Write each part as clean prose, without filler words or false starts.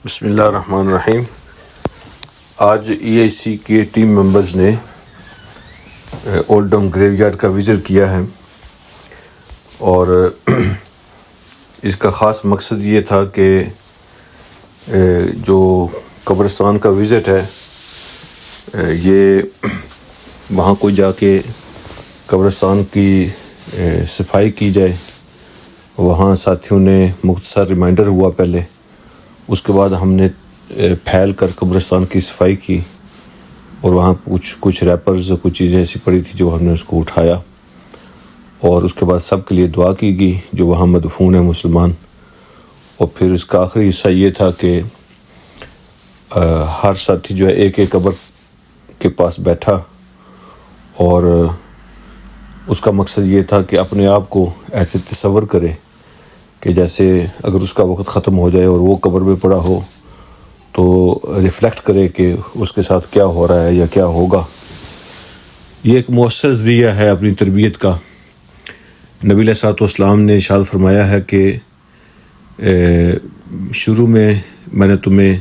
بسم اللہ الرحمن الرحیم۔ آج ای آئی سی کے ٹیم ممبرز نے اولڈم گریو یارڈ کا وزٹ کیا ہے، اور اس کا خاص مقصد یہ تھا کہ جو قبرستان کا وزٹ ہے یہ وہاں کو جا کے قبرستان کی صفائی کی جائے۔ وہاں ساتھیوں نے مختصر ریمائنڈر ہوا پہلے، اس کے بعد ہم نے پھیل کر قبرستان کی صفائی کی، اور وہاں کچھ ریپرز کچھ چیزیں ایسی پڑی تھی جو ہم نے اس کو اٹھایا، اور اس کے بعد سب کے لیے دعا کی گئی جو وہاں مدفون ہیں مسلمان۔ اور پھر اس کا آخری حصہ یہ تھا کہ ہر ساتھی جو ہے ایک قبر کے پاس بیٹھا، اور اس کا مقصد یہ تھا کہ اپنے آپ کو ایسے تصور کرے کہ جیسے اگر اس کا وقت ختم ہو جائے اور وہ قبر میں پڑا ہو تو ریفلیکٹ کرے کہ اس کے ساتھ کیا ہو رہا ہے یا کیا ہوگا۔ یہ ایک مؤثر ذریعہ ہے اپنی تربیت کا۔ نبی علیہ الصلوۃ والسلام نے ارشاد فرمایا ہے کہ شروع میں نے تمہیں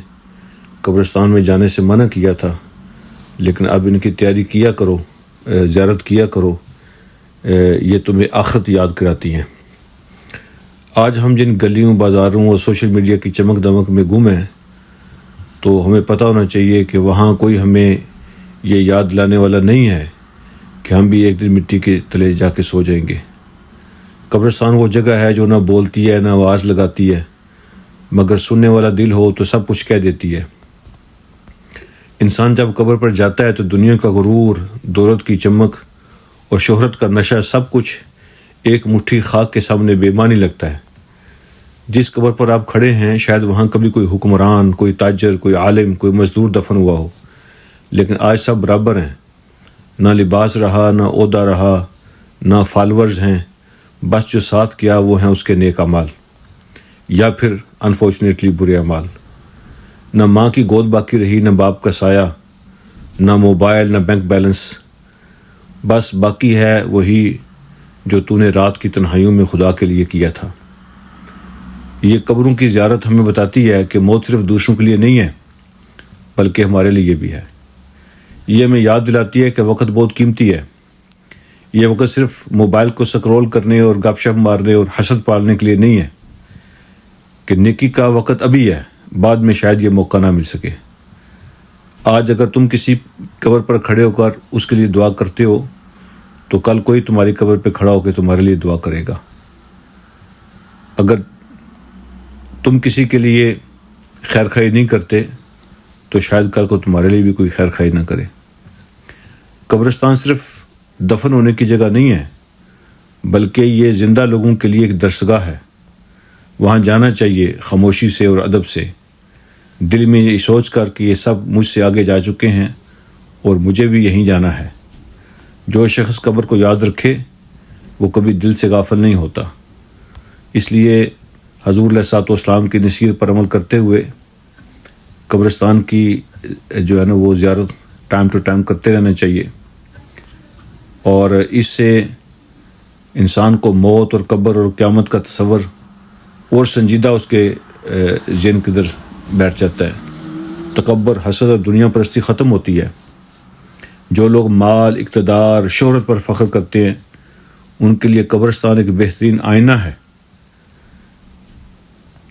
قبرستان میں جانے سے منع کیا تھا، لیکن اب ان کی تیاری کیا کرو، زیارت کیا کرو، یہ تمہیں آخرت یاد کراتی ہیں۔ آج ہم جن گلیوں، بازاروں اور سوشل میڈیا کی چمک دمک میں گم ہیں، تو ہمیں پتہ ہونا چاہیے کہ وہاں کوئی ہمیں یہ یاد دلانے والا نہیں ہے کہ ہم بھی ایک دن مٹی کے تلے جا کے سو جائیں گے۔ قبرستان وہ جگہ ہے جو نہ بولتی ہے نہ آواز لگاتی ہے، مگر سننے والا دل ہو تو سب کچھ کہہ دیتی ہے۔ انسان جب قبر پر جاتا ہے تو دنیا کا غرور، دولت کی چمک اور شہرت کا نشہ سب کچھ ایک مٹھی خاک کے سامنے بے معنی لگتا ہے۔ جس قبر پر آپ کھڑے ہیں شاید وہاں کبھی کوئی حکمران، کوئی تاجر، کوئی عالم، کوئی مزدور دفن ہوا ہو، لیکن آج سب برابر ہیں۔ نہ لباس رہا، نہ عہدہ رہا، نہ فالورز ہیں، بس جو ساتھ کیا وہ ہیں اس کے نیک اعمال، یا پھر انفارچونیٹلی برے اعمال۔ نہ ماں کی گود باقی رہی، نہ باپ کا سایہ، نہ موبائل، نہ بینک بیلنس، بس باقی ہے وہی جو تو نے رات کی تنہائیوں میں خدا کے لیے کیا تھا۔ یہ قبروں کی زیارت ہمیں بتاتی ہے کہ موت صرف دوسروں کے لیے نہیں ہے بلکہ ہمارے لیے بھی ہے۔ یہ ہمیں یاد دلاتی ہے کہ وقت بہت قیمتی ہے۔ یہ وقت صرف موبائل کو سکرول کرنے اور گپ شپ مارنے اور حسد پالنے کے لیے نہیں ہے، کہ نیکی کا وقت ابھی ہے، بعد میں شاید یہ موقع نہ مل سکے۔ آج اگر تم کسی قبر پر کھڑے ہو کر اس کے لیے دعا کرتے ہو تو کل کوئی تمہاری قبر پہ کھڑا ہو کے تمہارے لیے دعا کرے گا۔ اگر تم کسی کے لیے خیر خواہی نہیں کرتے تو شاید کل کو تمہارے لیے بھی کوئی خیر خواہی نہ کرے۔ قبرستان صرف دفن ہونے کی جگہ نہیں ہے، بلکہ یہ زندہ لوگوں کے لیے ایک درسگاہ ہے۔ وہاں جانا چاہیے خاموشی سے اور ادب سے، دل میں یہ سوچ کر کہ یہ سب مجھ سے آگے جا چکے ہیں اور مجھے بھی یہیں جانا ہے۔ جو شخص قبر کو یاد رکھے وہ کبھی دل سے غافل نہیں ہوتا۔ اس لیے حضور علیہ الصلوۃ والسلام کی نصیحت پر عمل کرتے ہوئے قبرستان کی جو ہے نا وہ زیارت ٹائم ٹو ٹائم کرتے رہنا چاہیے، اور اس سے انسان کو موت اور قبر اور قیامت کا تصور اور سنجیدہ اس کے ذہن کے اندر بیٹھ جاتا ہے۔ تکبر، حسد اور دنیا پرستی ختم ہوتی ہے۔ جو لوگ مال، اقتدار، شہرت پر فخر کرتے ہیں ان کے لیے قبرستان ایک بہترین آئینہ ہے۔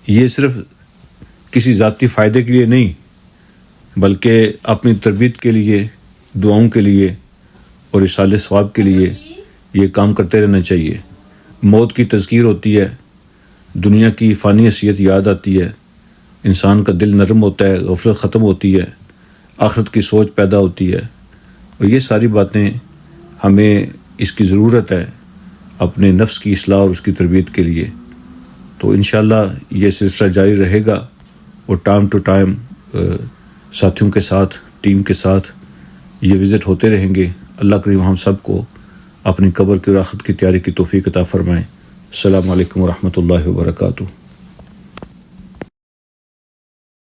یہ صرف کسی ذاتی فائدے کے لیے نہیں بلکہ اپنی تربیت کے لیے، دعاؤں کے لیے اور اصالہ ثواب کے لیے یہ کام کرتے رہنا چاہیے۔ موت کی تذکیر ہوتی ہے، دنیا کی فانی حیثیت یاد آتی ہے، انسان کا دل نرم ہوتا ہے، غفلت ختم ہوتی ہے، آخرت کی سوچ پیدا ہوتی ہے، اور یہ ساری باتیں ہمیں اس کی ضرورت ہے اپنے نفس کی اصلاح اور اس کی تربیت کے لیے۔ تو انشاءاللہ یہ سلسلہ جاری رہے گا، اور ٹائم ٹو ٹائم ساتھیوں کے ساتھ، ٹیم کے ساتھ یہ وزٹ ہوتے رہیں گے۔ اللہ کریم ہم سب کو اپنی قبر کی اور آخرت کی تیاری کی توفیق عطا فرمائیں۔ السلام علیکم ورحمۃ اللہ وبرکاتہ۔